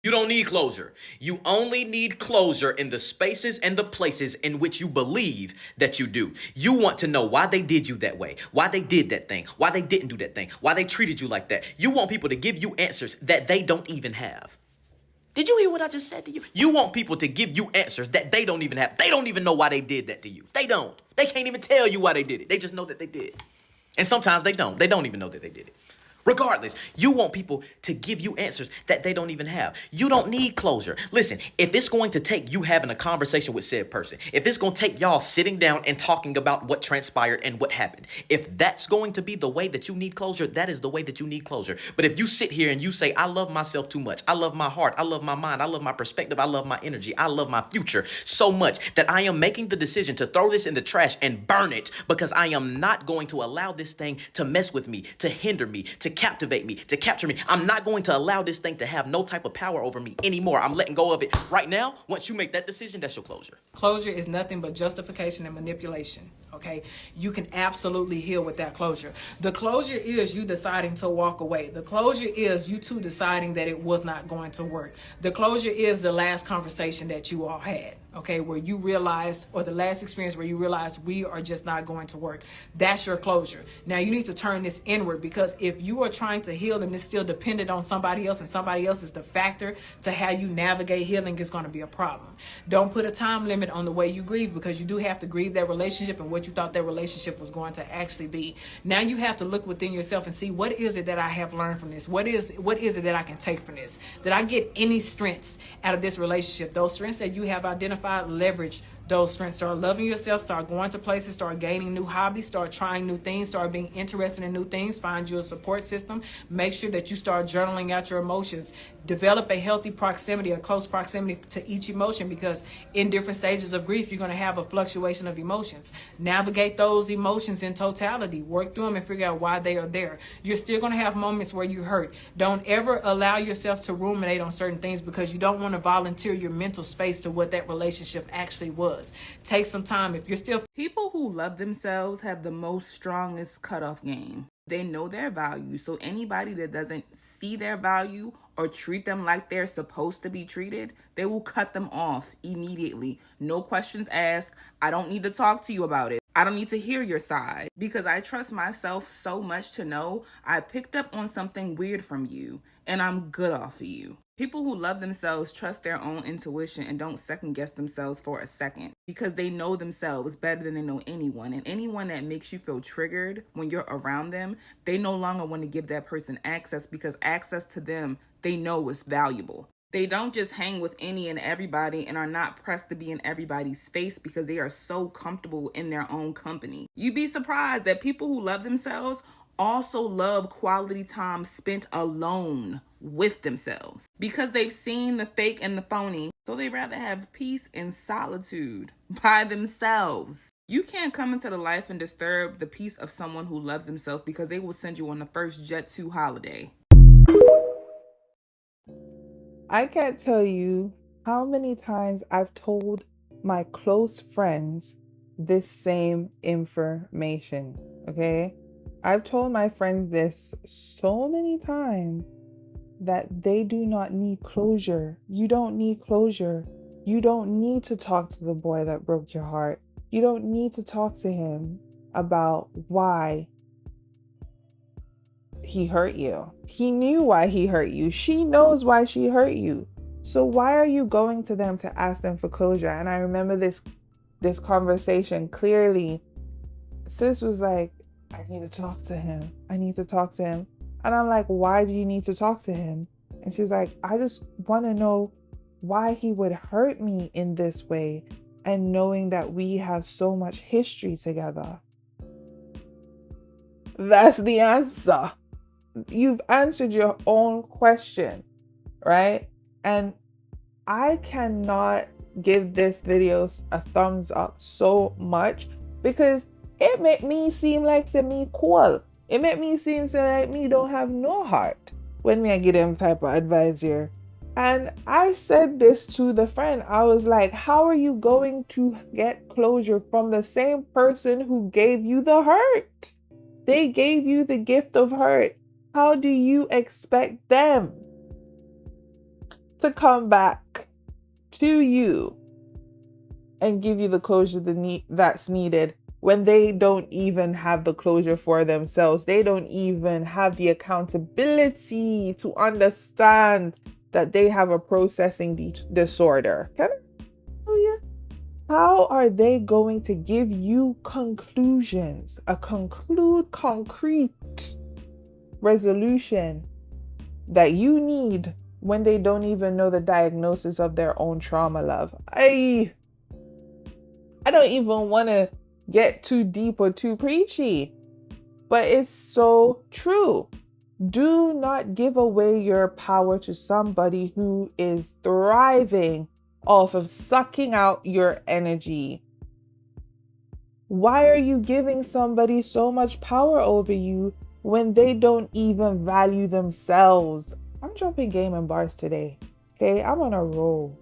You don't need closure. You only need closure in the spaces and the places in which you believe that you do. You want to know why they did you that way, why they did that thing, why they didn't do that thing, why they treated you like that. You want people to give you answers that they don't even have. Did you hear what I just said to you? You want people to give you answers that they don't even have. They don't even know why they did that to you. They don't. They can't even tell you why they did it. They just know that they did. And sometimes they don't. They don't even know that they did it. Regardless, you want people to give you answers that they don't even have. You don't need closure. Listen, if it's going to take you having a conversation with said person, if it's going to take y'all sitting down and talking about what transpired and what happened, if that's going to be the way that you need closure, that is the way that you need closure. But if you sit here and you say, I love myself too much, I love my heart, I love my mind, I love my perspective, I love my energy, I love my future so much that I am making the decision to throw this in the trash and burn it because I am not going to allow this thing to mess with me, to hinder me, to captivate me, to capture me. I'm not going to allow this thing to have no type of power over me anymore. I'm letting go of it right now. Once you make that decision, that's your closure. Closure is nothing but justification and manipulation. Okay, you can absolutely heal with that closure. The closure is you deciding to walk away. The closure is you two deciding that it was not going to work. The closure is the last conversation that you all had, okay, where you realized, or the last experience where you realized we are just not going to work. That's your closure. Now you need to turn this inward, because if you are trying to heal and it's still dependent on somebody else, and somebody else is the factor to how you navigate healing, it's going to be a problem. Don't put a time limit on the way you grieve, because you do have to grieve that relationship and what you thought that relationship was going to actually be. Now you have to look within yourself and see, what is it that I have learned from this? What is it that I can take from this? Did I get any strengths out of this relationship? Those strengths that you have identified, leverage those strengths. Start loving yourself, start going to places, start gaining new hobbies, start trying new things, start being interested in new things, find you a support system. Make sure that you start journaling out your emotions. Develop a healthy proximity, a close proximity to each emotion, because in different stages of grief, you're going to have a fluctuation of emotions. Navigate those emotions in totality. Work through them and figure out why they are there. You're still going to have moments where you hurt. Don't ever allow yourself to ruminate on certain things, because you don't want to volunteer your mental space to what that relationship actually was. Take some time. If you're still... People who love themselves have the most strongest cutoff game. They know their value, so anybody that doesn't see their value or treat them like they're supposed to be treated, they will cut them off immediately. No questions asked. I don't need to talk to you about it. I don't need to hear your side, because I trust myself so much to know I picked up on something weird from you and I'm good off of you. People who love themselves trust their own intuition and don't second guess themselves for a second, because they know themselves better than they know anyone. And anyone that makes you feel triggered when you're around them, they no longer want to give that person access, because access to them, they know is valuable. They don't just hang with any and everybody and are not pressed to be in everybody's face, because they are so comfortable in their own company. You'd be surprised that people who love themselves also love quality time spent alone with themselves, because they've seen the fake and the phony, so they rather have peace and solitude by themselves. You can't come into the life and disturb the peace of someone who loves themselves, because they will send you on the first Jet2 holiday. I can't tell you how many times I've told my close friends this same information, okay? I've told my friends this so many times, that they do not need closure. You don't need closure. You don't need to talk to the boy that broke your heart. You don't need to talk to him about why he hurt you. He knew why he hurt you. She knows why she hurt you. So why are you going to them to ask them for closure? And I remember this conversation clearly. Sis was like, I need to talk to him. I need to talk to him. And I'm like, why do you need to talk to him? And she's like, I just want to know why he would hurt me in this way, and knowing that we have so much history together. That's the answer. You've answered your own question, right? And I cannot give this video a thumbs up so much, because it made me seem like me cool. It made me seem like me don't have no heart when me I give them type of advice here. And I said this to the friend. I was like, how are you going to get closure from the same person who gave you the hurt? They gave you the gift of hurt. How do you expect them to come back to you and give you the closure that's needed when they don't even have the closure for themselves. They don't even have the accountability to understand that they have a processing disorder. Can I tell you? How are they going to give you conclusions, concrete resolution that you need when they don't even know the diagnosis of their own trauma, love? I don't even want to get too deep or too preachy, but it's so true. Do not give away your power to somebody who is thriving off of sucking out your energy. Why are you giving somebody so much power over you when they don't even value themselves? I'm dropping game and bars today. Okay, I'm on a roll.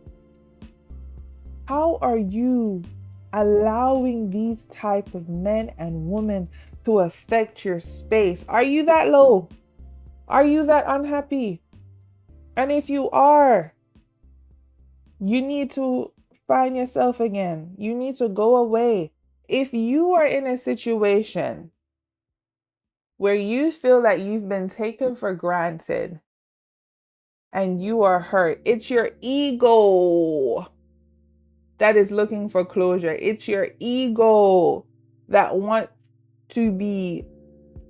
How are you allowing these type of men and women to affect your space? Are you that low? Are you that unhappy? And if you are, you need to find yourself again. You need to go away. If you are in a situation where you feel that you've been taken for granted and you are hurt, it's your ego that is looking for closure. It's your ego that wants to be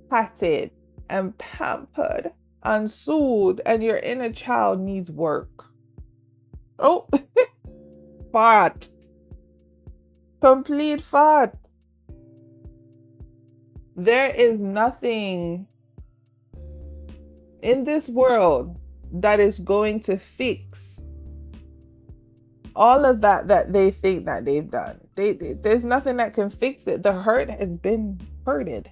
patted and pampered and soothed, and your inner child needs work. Oh, fart. Complete fart. There is nothing in this world that is going to fix all of that they think that they've done. There's nothing that can fix it. The hurt has been hurted.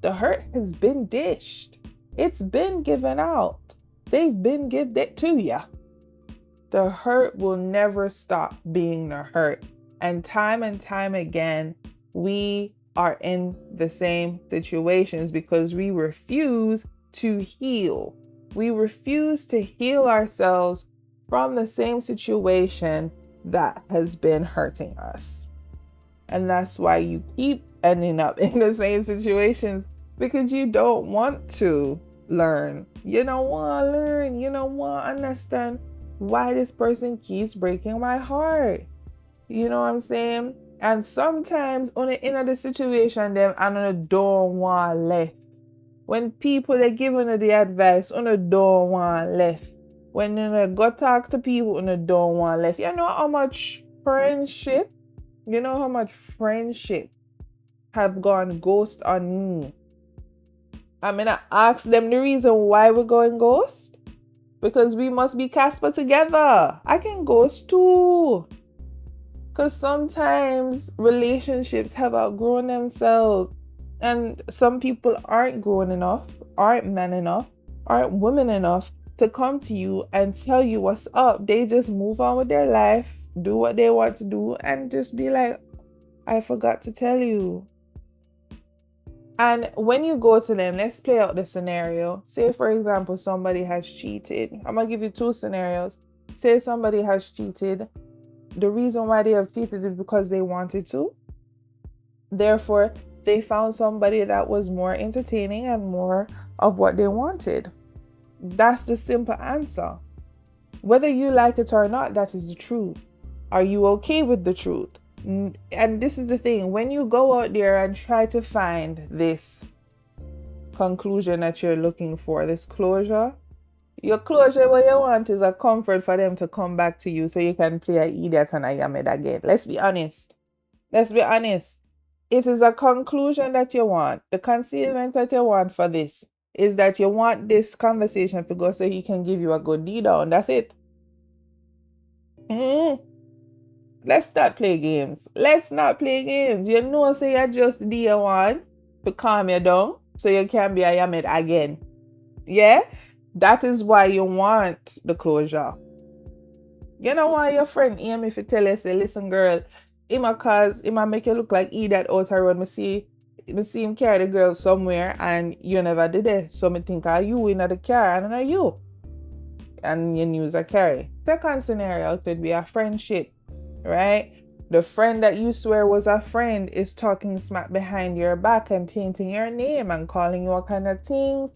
The hurt has been dished. It's been given out. They've been given it to you. The hurt will never stop being the hurt. And time again, we are in the same situations because we refuse to heal. We refuse to heal ourselves from the same situation that has been hurting us. And that's why you keep ending up in the same situations, because you don't want to learn. You don't want to learn. You don't want to understand why this person keeps breaking my heart. You know what I'm saying? And sometimes on the end of the situation, them and on the don't want left. When people are giving you the advice, on the don't want left. When you go talk to people, on the don't want left. You know how much friendship? You know how much friendship have gone ghost on me? I mean, I ask them the reason why we're going ghost. Because we must be Casper together. I can ghost too. Because sometimes relationships have outgrown themselves. And some people aren't grown enough, aren't man enough, aren't women enough to come to you and tell you what's up. They just move on with their life, do what they want to do, and just be like, I forgot to tell you. And when you go to them, let's play out the scenario. Say, for example, somebody has cheated. I'm going to give you two scenarios. Say somebody has cheated. The reason why they have cheated is because they wanted to. Therefore, they found somebody that was more entertaining and more of what they wanted. That's the simple answer. Whether you like it or not, that is the truth. Are you okay with the truth? And this is the thing, when you go out there and try to find this conclusion that you're looking for, this closure, your closure, what you want is a comfort for them to come back to you so you can play an idiot and a yammed again. Let's be honest. Let's be honest. It is a conclusion that you want. The concealment that you want for this is that you want this conversation to go so he can give you a good deed down. That's it. Let's not play games. Let's not play games. You know, say you just do you want to calm you down so you can be a yammed again. Yeah? That is why you want the closure. You know why your friend Amy if you tell you, say, listen girl, it might make you look like he that out road. Me see him carry the girl somewhere and you never did it. So me think, are you in the car and are you? and your news are carry. Second scenario could be a friendship, right? The friend that you swear was a friend is talking smack behind your back and tainting your name and calling you all kind of things.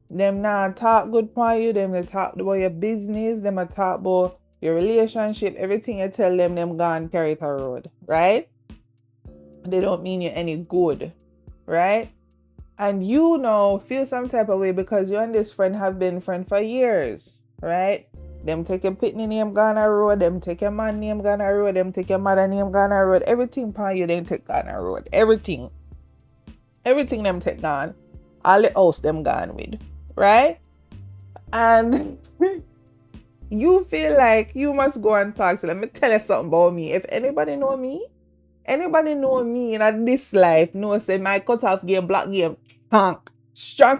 Them not talk good for you. Them they talk about your business. Them a talk about your relationship. Everything you tell them gone carry it a road, right? They don't mean you any good, right? And you know, feel some type of way because you and this friend have been friends for years, right? Them take your pitney name gone a road, them take your man name gone a road, them take your mother name gone a road, everything upon you them take gone a road. Everything. Everything them take gone. All the house them gone with, right? And you feel like you must go and talk to them. Let me tell you something about me. If anybody know me in this life, know say my cutoff game, block game, strong,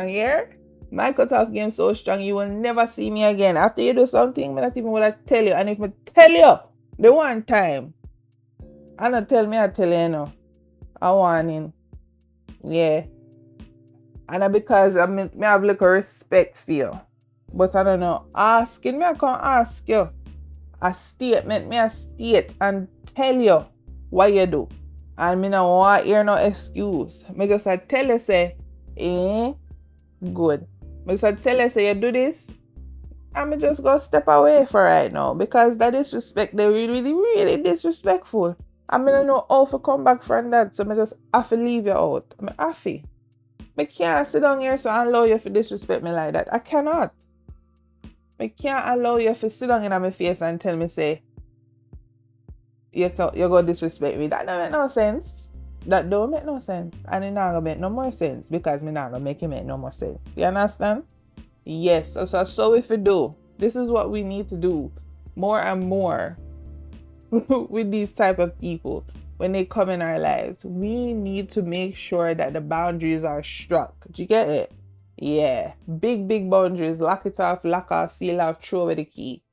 here. My cutoff game so strong, you will never see me again. After you do something, I not even what I tell you. And if I tell you the one time, I not tell me, I tell you, no. I want in. Yeah. And because I have like a respect for you. But I don't know. Asking me, I can't ask you. A statement, me a state and tell you what you do. And me no want hear no excuse. Me just I tell you say, good. Me just I tell you say you do this. And me just go step away for right now. Because that disrespect, they really disrespectful. I mean, I know how to come back from that. So me just have to leave you out. I'm happy. I can't sit down here so I allow you to disrespect me like that. I cannot. I can't allow you to sit down in my face and tell me, say, you're going to disrespect me. That don't make no sense. That don't make no sense. And it not going to make no more sense because me not going to make it make no more sense. You understand? Yes. So if we do, this is what we need to do more and more with these type of people. When they come in our lives, we need to make sure that the boundaries are struck. Do you get it? Yeah. Big boundaries. Lock it off, lock off, seal off, throw away the key.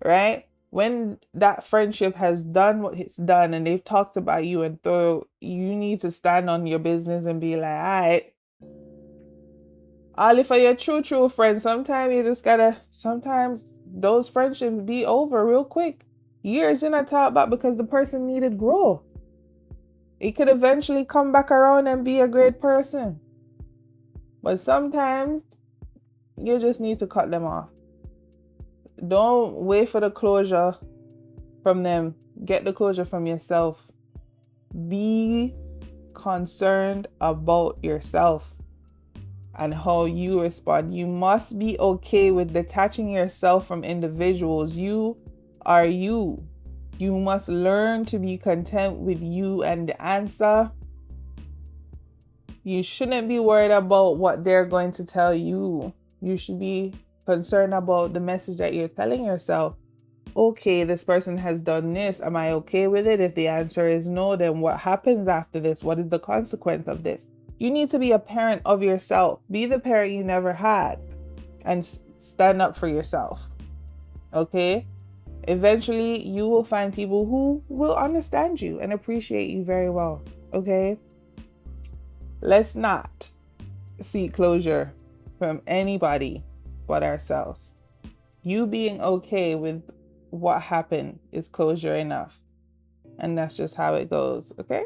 Right? When that friendship has done what it's done and they've talked about you and you need to stand on your business and be like, all right. All for your true friends, sometimes you just gotta, sometimes those friendships be over real quick. Years in I talk about because the person needed growth. It could eventually come back around and be a great person. But sometimes you just need to cut them off. Don't wait for the closure from them. Get the closure from yourself. Be concerned about yourself and how you respond. You must be okay with detaching yourself from individuals. You are you. You must learn to be content with you and the answer. You shouldn't be worried about what they're going to tell you. You should be concerned about the message that you're telling yourself. Okay, this person has done this. Am I okay with it? If the answer is no, then what happens after this? What is the consequence of this? You need to be a parent of yourself. Be the parent you never had and stand up for yourself. Okay? Eventually, you will find people who will understand you and appreciate you very well. Okay? Let's not seek closure from anybody but ourselves. You being okay with what happened is closure enough. And that's just how it goes. Okay?